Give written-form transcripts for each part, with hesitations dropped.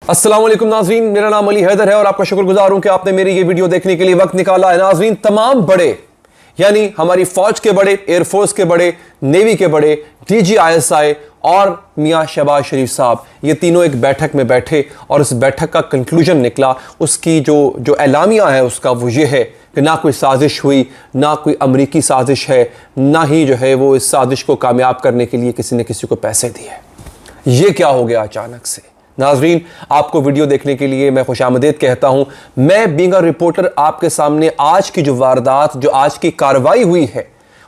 अस्सलाम वालेकुम नाज़रीन, मेरा नाम अली हैदर है और आपका शुक्रगुजार हूं कि आपने मेरी ये वीडियो देखने के लिए वक्त निकाला है। नाज़रीन, तमाम बड़े यानी हमारी फौज के बड़े, एयरफोर्स के बड़े, नेवी के बड़े, DGISI और मियां शहबाज शरीफ साहब, ये तीनों एक बैठक में बैठे और इस बैठक का कंक्लूजन निकला। उसकी जो एलामिया है उसका वो ये है कि ना कोई साजिश हुई, ना कोई अमरीकी साजिश है, ना ही जो है वो इस साजिश को कामयाब करने के लिए किसी ने किसी को पैसे दिए। ये क्या हो गया अचानक से? नाजरीन, आपको वीडियो देखने के लिए मैं खुशामदीद कहता हूं। मैं बीइंग अ रिपोर्टर आपके सामने आज की जो वारदात, जो आज की कार्रवाई हुई है,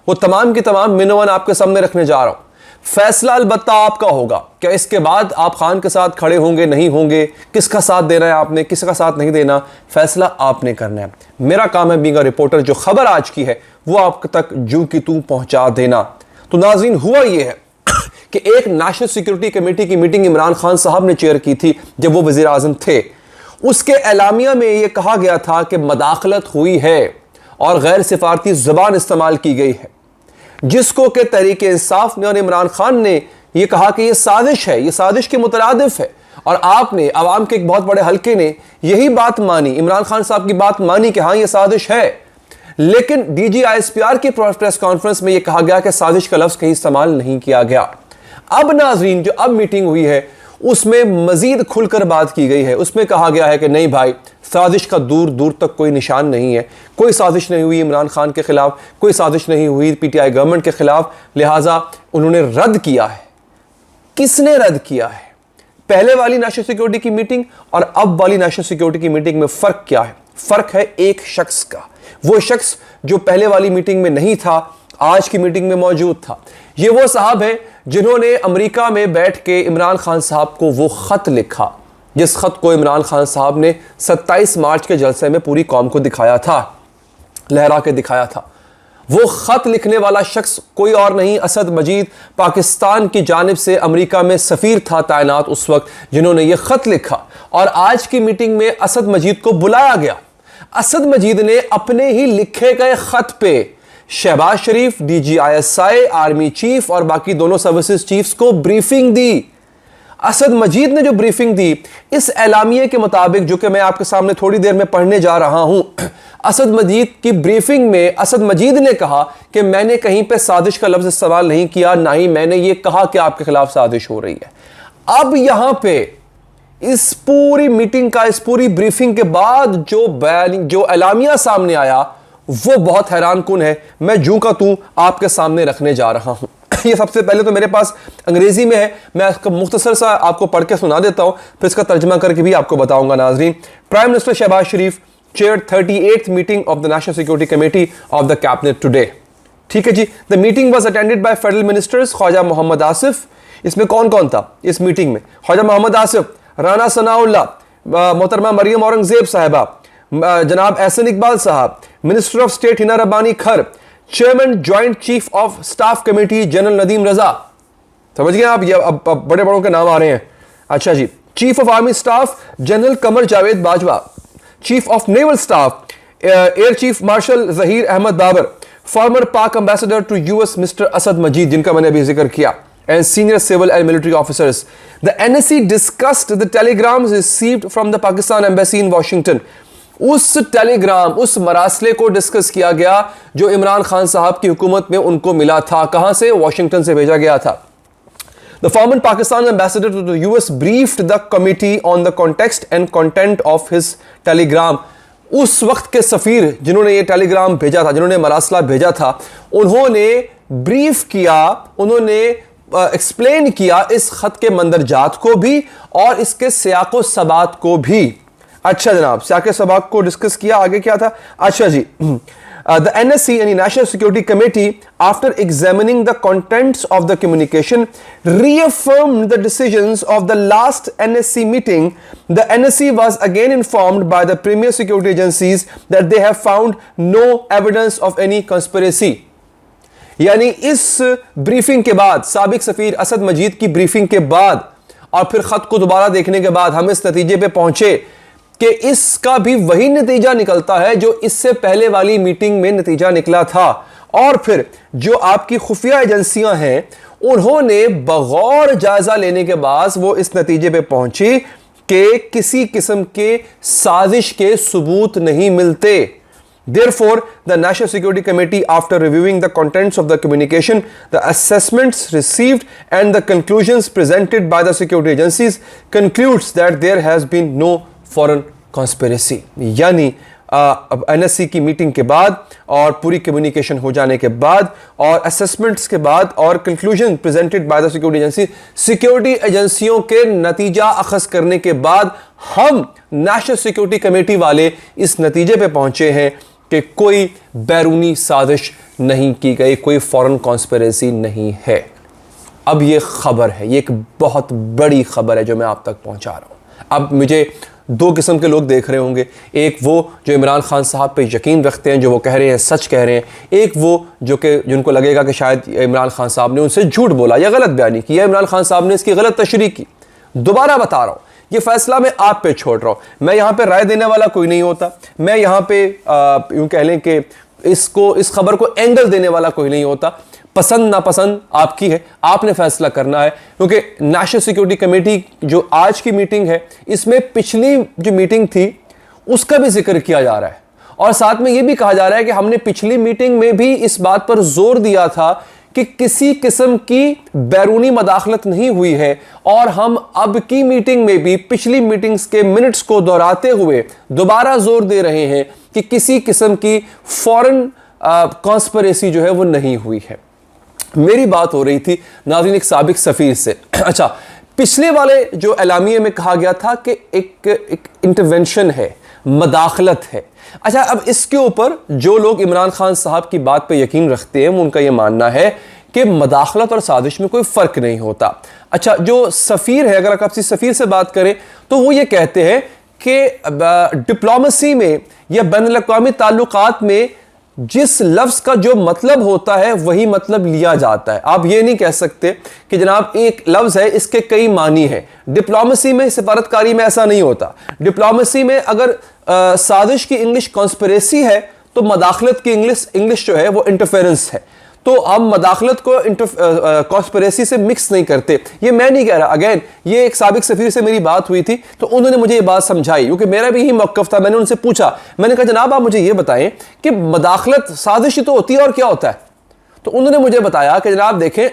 वो तमाम की तमाम मिनवन आपके सामने रखने जा रहा हूं। फैसला अलबत्ता आपका होगा। क्या इसके बाद आप खान के साथ खड़े होंगे, नहीं होंगे, किसका साथ देना है आपने, किसका साथ नहीं देना, फैसला आपने करना है। मेरा काम है बीइंग अ रिपोर्टर जो खबर आज की है वो आप तक जू की तू पहुंचा देना। तो नाजरीन, हुआ ये है कि एक नेशनल सिक्योरिटी कमेटी की मीटिंग इमरान खान साहब ने चेयर की थी जब वो वजीर आजम थे। उसके एलामिया में यह कहा गया था कि मदाखलत हुई है और गैर सिफारती जुबान इस्तेमाल की गई है, जिसको के तहरीके इंसाफ ने और इमरान खान ने यह कहा कि यह साजिश है, यह साजिश के मुतरादिफ है। और आपने, अवाम के एक बहुत बड़े हल्के ने यही बात मानी, इमरान खान साहब की बात मानी कि हाँ यह साजिश है। लेकिन DGISPR की प्रेस कॉन्फ्रेंस में यह कहा गया कि साजिश का लफ्ज कहीं इस्तेमाल नहीं किया गया। अब नाजरीन, जो अब मीटिंग हुई है उसमें मजीद खुलकर बात की गई है। उसमें कहा गया है कि नहीं भाई, साजिश का दूर दूर तक कोई निशान नहीं है, कोई साजिश नहीं हुई इमरान खान के खिलाफ, कोई साजिश नहीं हुई PTI गवर्नमेंट के खिलाफ, लिहाजा उन्होंने रद्द किया है। किसने रद्द किया है? पहले वाली नेशनल सिक्योरिटी की मीटिंग और अब वाली नेशनल सिक्योरिटी की मीटिंग में फर्क क्या है? फर्क है एक शख्स का। वो शख्स जो पहले वाली मीटिंग में नहीं था, आज की मीटिंग में मौजूद था। ये वो साहब हैं जिन्होंने अमेरिका में बैठ के इमरान खान साहब को वो खत लिखा, जिस खत को इमरान खान साहब ने 27 मार्च के जलसे में पूरी कौम को दिखाया था, लहरा के दिखाया था। वो खत लिखने वाला शख्स कोई और नहीं, असद मजीद, पाकिस्तान की जानिब से अमेरिका में सफीर था तैनात उस वक्त, जिन्होंने ये खत लिखा। और आज की मीटिंग में असद मजीद को बुलाया गया। असद मजीद ने अपने ही लिखे गए खत पे शहबाज शरीफ, DGISI, आर्मी चीफ और बाकी दोनों सर्विसेज चीफ्स को ब्रीफिंग दी। असद मजीद ने जो ब्रीफिंग दी, इस एलामिये के मुताबिक, जो कि मैं आपके सामने थोड़ी देर में पढ़ने जा रहा हूं, असद मजीद की ब्रीफिंग में असद मजीद ने कहा कि मैंने कहीं पे साजिश का लफ्ज इस्तेमाल नहीं किया, ना ही मैंने ये कहा कि आपके खिलाफ साजिश हो रही है। अब यहां पे इस पूरी मीटिंग का, इस पूरी ब्रीफिंग के बाद जो एलामिया सामने आया वो बहुत हैरान कुन है। मैं जू का तू आपके सामने रखने जा रहा हूं। ये सबसे पहले तो मेरे पास अंग्रेजी में है, मैं इसका मुख्तसर सा आपको पढ़ के सुना देता हूं, फिर इसका तर्जमा करके भी आपको बताऊंगा। नाजरीन, prime minister Shehbaz Sharif chaired 38th meeting of the national security committee of the cabinet today. ठीक है जी। The meeting was attended by federal ministers Khawaja Muhammad Asif. इसमें कौन कौन था इस मीटिंग में? ख्वाजा मोहम्मद आसिफ, राना सनाउल्लाह, मोहतरमा मरियम औरंगजेब साहिबा, जनाब Ahsan Iqbal sahab, minister of state Hina Rabbani Khar, chairman joint chief of staff committee general Nadeem Raza. समझ गए आप? ये अब बड़े बड़ों के नाम आ रहे हैं। अच्छा जी। Chief of army staff general Qamar Javed Bajwa, chief of naval staff air chief marshal Zaheer Ahmed Babar, former Pak ambassador to US mister Asad Majeed, जिनका मैंने अभी जिक्र किया, and senior civil and military officers. The NSC discussed the telegrams received from the Pakistan embassy in Washington. उस Telegram, उस मरासले को discuss किया गया जो इमरान खान साहब की हुकूमत में उनको मिला था। कहां से? वॉशिंगटन से भेजा गया था। The former Pakistan ambassador to the US briefed the committee on the context and content of his telegram. उस वक्त के सफीर जिन्होंने ये टेलीग्राम भेजा था, जिन्होंने मरासला भेजा था, उन्होंने ब्रीफ किया, उन्होंने एक्सप्लेन किया इस खत के मंदरजात को भी और इसके सियाको सबात को भी। अच्छा जनाब, सियाको सबात को डिस्कस किया। आगे क्या था? अच्छा जी। The NSC यानी national security committee after examining the contents of the communication reaffirmed the decisions of the last NSC meeting. The NSC was again informed by the premier security agencies that they have found no evidence of any conspiracy. यानी इस briefing के बाद, साबिक सफीर असद मजीद की briefing के बाद और फिर खत को दोबारा देखने के बाद हम इस नतीजे पे पहुंचे कि इसका भी वही नतीजा निकलता है जो इससे पहले वाली मीटिंग में नतीजा निकला था। और फिर जो आपकी खुफिया एजेंसियां हैं उन्होंने बगौर जायजा लेने के बाद वो इस नतीजे पे पहुंची के किसी किस्म के साजिश के सबूत नहीं मिलते। Therefore, the National Security Committee, after reviewing the contents of the communication, the assessments received and the conclusions presented by the security agencies, concludes that there has been no foreign conspiracy। यानी NSC की meeting के बाद और पूरी communication हो जाने के बाद और असेसमेंट्स के बाद और conclusion presented by the security agency, security एजेंसियों के नतीजा अखज़ करने के बाद हम नेशनल सिक्योरिटी कमेटी वाले इस नतीजे पे पहुंचे हैं कि कोई बैरूनी साजिश नहीं की गई, कोई फॉरेन कॉन्स्पिरेसी नहीं है। अब ये खबर है, ये एक बहुत बड़ी खबर है जो मैं आप तक पहुंचा रहा हूं। अब मुझे दो किस्म के लोग देख रहे होंगे, एक वो जो इमरान खान साहब पे यकीन रखते हैं, जो वो कह रहे हैं सच कह रहे हैं, एक वो जो कि जिनको लगेगा कि शायद इमरान खान साहब ने उनसे झूठ बोला या गलत बयानी की या इमरान खान साहब ने इसकी गलत तशरीह की। दोबारा बता रहा हूं, ये फैसला मैं आप पे छोड़ रहा हूं। मैं यहां पे राय देने वाला कोई नहीं होता, मैं यहां पे यूं कह लें कि इस खबर को एंगल देने वाला कोई नहीं होता। पसंद नापसंद आपकी है, आपने फैसला करना है, क्योंकि नेशनल सिक्योरिटी कमेटी जो आज की मीटिंग है, इसमें पिछली जो मीटिंग थी उसका भी जिक्र किया जा रहा है और साथ में यह भी कहा जा रहा है कि हमने पिछली मीटिंग में भी इस बात पर जोर दिया था कि किसी किस्म की बैरूनी मदाखलत नहीं हुई है और हम अब की मीटिंग में भी पिछली मीटिंग्स के मिनट्स को दोहराते हुए दोबारा जोर दे रहे हैं कि किसी किस्म की फॉरेन कॉन्स्पिरेसी जो है वो नहीं हुई है। मेरी बात हो रही थी नाज़रीन एक साबिक सफ़ीर से। अच्छा, पिछले वाले जो एलामिये में कहा गया था कि एक इंटरवेंशन है, मदाखलत है। अच्छा, अब इसके ऊपर जो लोग इमरान खान साहब की बात पे यकीन रखते हैं उनका यह मानना है कि मदाखलत और साजिश में कोई फ़र्क नहीं होता। अच्छा, जो सफ़ीर है, अगर आप किसी सफ़ीर से बात करें तो वो ये कहते हैं कि डिप्लोमेसी में या बैनुल-अक़वामी ताल्लुकात में जिस लफ्ज़ का जो मतलब होता है वही मतलब लिया जाता है। आप ये नहीं कह सकते कि जनाब एक लफ्ज़ है इसके कई मानी हैं। डिप्लोमेसी में, सफारतकारी में ऐसा नहीं होता। डिप्लोमेसी में अगर साजिश की इंग्लिश कॉन्स्पिरेसी है तो मदाखलत की इंग्लिश जो है वो इंटरफेरेंस है। तो हम मदाखलत को कॉन्स्पिरेसी से मिक्स नहीं करते। ये मैं नहीं कह रहा, अगेन ये एक साबिक सफ़ीर से मेरी बात हुई थी तो उन्होंने मुझे ये बात समझाई, क्योंकि मेरा भी यही मौक़िफ़ था। मैंने उनसे पूछा, मैंने कहा जनाब आप मुझे ये बताएं कि मदाखलत साजिश तो होती है और क्या होता है? तो उन्होंने मुझे बताया कि जनाब देखें,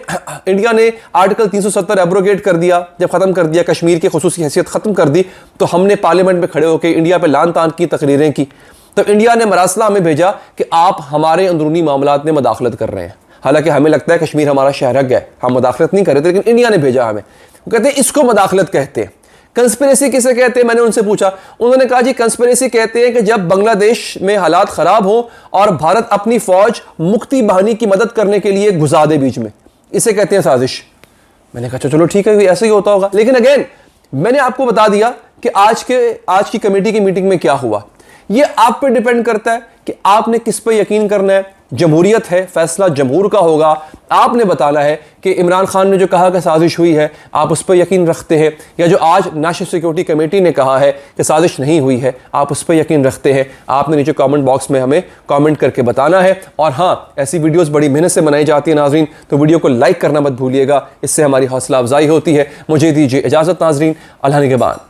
इंडिया ने आर्टिकल 370 एब्रोगेट कर दिया, जब ख़त्म कर दिया, कश्मीर की खुसूसी हैसियत ख़त्म कर दी, तो हमने पार्लियामेंट में खड़े होकर इंडिया पर लान तान की तकरीरें की। तो इंडिया ने मरासला हमें भेजा कि आप हमारे अंदरूनी मामलात में मदाखलत कर रहे हैं। हालांकि हमें लगता है कश्मीर हमारा शहर है, हम मदाखलत नहीं कर रहे थे, लेकिन इंडिया ने भेजा हमें। वो कहते हैं इसको मदाखलत कहते हैं। कंस्पिरेसी किसे कहते हैं? मैंने उनसे पूछा, उन्होंने कहा जी कंस्पिरेसी कहते हैं कि जब बांग्लादेश में हालात ख़राब हो और भारत अपनी फ़ौज मुक्ति बहानी की मदद करने के लिए घुसा दे बीच में, इसे कहते हैं साजिश। मैंने कहा चलो ठीक है, ऐसे ही होता होगा। लेकिन अगेन मैंने आपको बता दिया कि आज की कमेटी की मीटिंग में क्या हुआ। ये आप पे डिपेंड करता है कि आपने किस पे यकीन करना है। जमहूरियत है, फैसला जमहूर का होगा। आपने बताना है कि इमरान खान ने जो कहा कि साजिश हुई है, आप उस पर यकीन रखते हैं, या जो आज नेशनल सिक्योरिटी कमेटी ने कहा है कि साजिश नहीं हुई है, आप उस पर यकीन रखते हैं। आपने नीचे कमेंट बॉक्स में हमें कमेंट करके बताना है। और हाँ, ऐसी वीडियोस बड़ी मेहनत से बनाई जाती है नाजरीन, तो वीडियो को लाइक करना मत भूलिएगा, इससे हमारी हौसला अफजाई होती है। मुझे दीजिए इजाज़त नाजरीन, अल्लाह निगहबान।